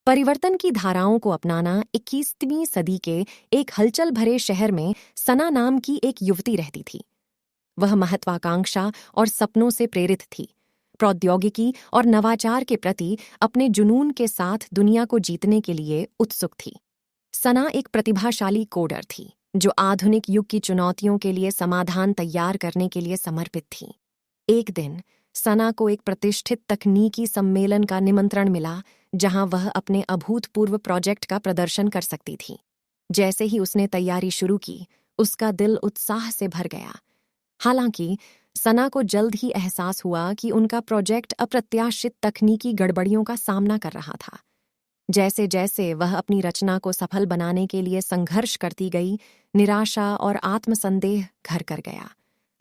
परिवर्तन की धाराओं को अपनाना 21वीं सदी के एक हलचल भरे शहर में सना नाम की एक युवती रहती थी। वह महत्वाकांक्षा और सपनों से प्रेरित थी, प्रौद्योगिकी और नवाचार के प्रति अपने जुनून के साथ दुनिया को जीतने के लिए उत्सुक थी। सना एक प्रतिभाशाली कोडर थी जो आधुनिक युग की चुनौतियों के लिए समाधान तैयार करने के लिए समर्पित थी। एक दिन सना को एक प्रतिष्ठित तकनीकी सम्मेलन का निमंत्रण मिला जहां वह अपने अभूतपूर्व प्रोजेक्ट का प्रदर्शन कर सकती थी। जैसे ही उसने तैयारी शुरू की, उसका दिल उत्साह से भर गया। हालांकि सना को जल्द ही एहसास हुआ कि उनका प्रोजेक्ट अप्रत्याशित तकनीकी गड़बड़ियों का सामना कर रहा था। जैसे जैसे वह अपनी रचना को सफल बनाने के लिए संघर्ष करती गई, निराशा और आत्मसंदेह घर कर गया।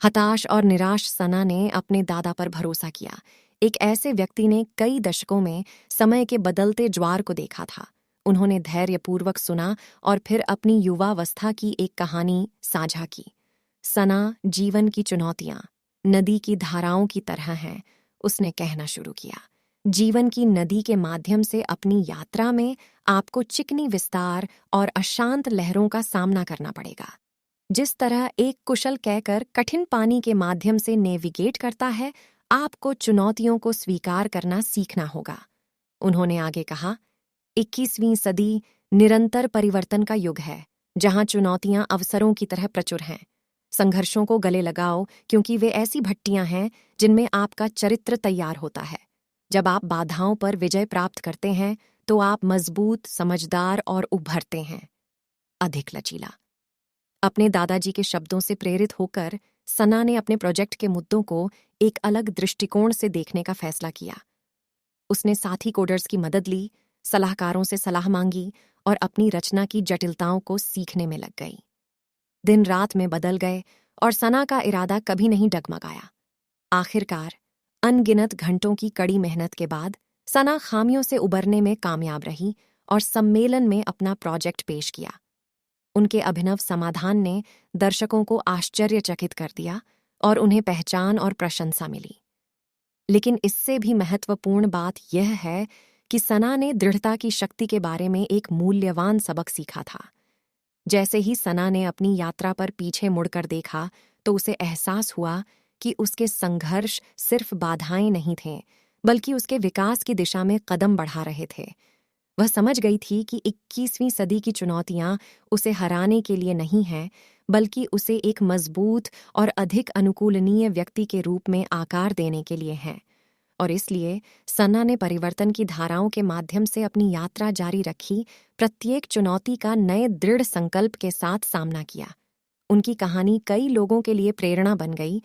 हताश और निराश सना ने अपने दादा पर भरोसा किया, एक ऐसे व्यक्ति ने कई दशकों में समय के बदलते ज्वार को देखा था। उन्होंने धैर्यपूर्वक सुना और फिर अपनी युवावस्था की एक कहानी साझा की। सना, जीवन की चुनौतियां नदी की धाराओं की तरह हैं, उसने कहना शुरू किया। जीवन की नदी के माध्यम से अपनी यात्रा में आपको चिकनी विस्तार और अशांत लहरों का सामना करना पड़ेगा। जिस तरह एक कुशल कहकर कठिन पानी के माध्यम से नेविगेट करता है, आपको चुनौतियों को स्वीकार करना सीखना होगा। उन्होंने आगे कहा, 21वीं सदी निरंतर परिवर्तन का युग है, जहां चुनौतियां अवसरों की तरह प्रचुर हैं। संघर्षों को गले लगाओ, क्योंकि वे ऐसी भट्टियां हैं जिनमें आपका चरित्र तैयार होता है। जब आप बाधाओं पर विजय प्राप्त करते हैं तो आप मजबूत, समझदार और उभरते हैं। अधिक लचीला। अपने दादाजी के शब्दों से प्रेरित होकर सना ने अपने प्रोजेक्ट के मुद्दों को एक अलग दृष्टिकोण से देखने का फैसला किया। उसने साथी कोडर्स की मदद ली, सलाहकारों से सलाह मांगी और अपनी रचना की जटिलताओं को सीखने में लग गई। दिन रात में बदल गए और सना का इरादा कभी नहीं डगमगाया। आखिरकार अनगिनत घंटों की कड़ी मेहनत के बाद सना खामियों से उबरने में कामयाब रही और सम्मेलन में अपना प्रोजेक्ट पेश किया। उनके अभिनव समाधान ने दर्शकों को आश्चर्यचकित कर दिया और उन्हें पहचान और प्रशंसा मिली। लेकिन इससे भी महत्वपूर्ण बात यह है कि सना ने दृढ़ता की शक्ति के बारे में एक मूल्यवान सबक सीखा था। जैसे ही सना ने अपनी यात्रा पर पीछे मुड़कर देखा तो उसे एहसास हुआ कि उसके संघर्ष सिर्फ बाधाएं नहीं थे, बल्कि उसके विकास की दिशा में कदम बढ़ा रहे थे। वह समझ गई थी कि 21वीं सदी की चुनौतियां उसे हराने के लिए नहीं हैं, बल्कि उसे एक मजबूत और अधिक अनुकूलनीय व्यक्ति के रूप में आकार देने के लिए हैं। और इसलिए सना ने परिवर्तन की धाराओं के माध्यम से अपनी यात्रा जारी रखी, प्रत्येक चुनौती का नए दृढ़ संकल्प के साथ सामना किया। उनकी कहानी कई लोगों के लिए प्रेरणा बन गई,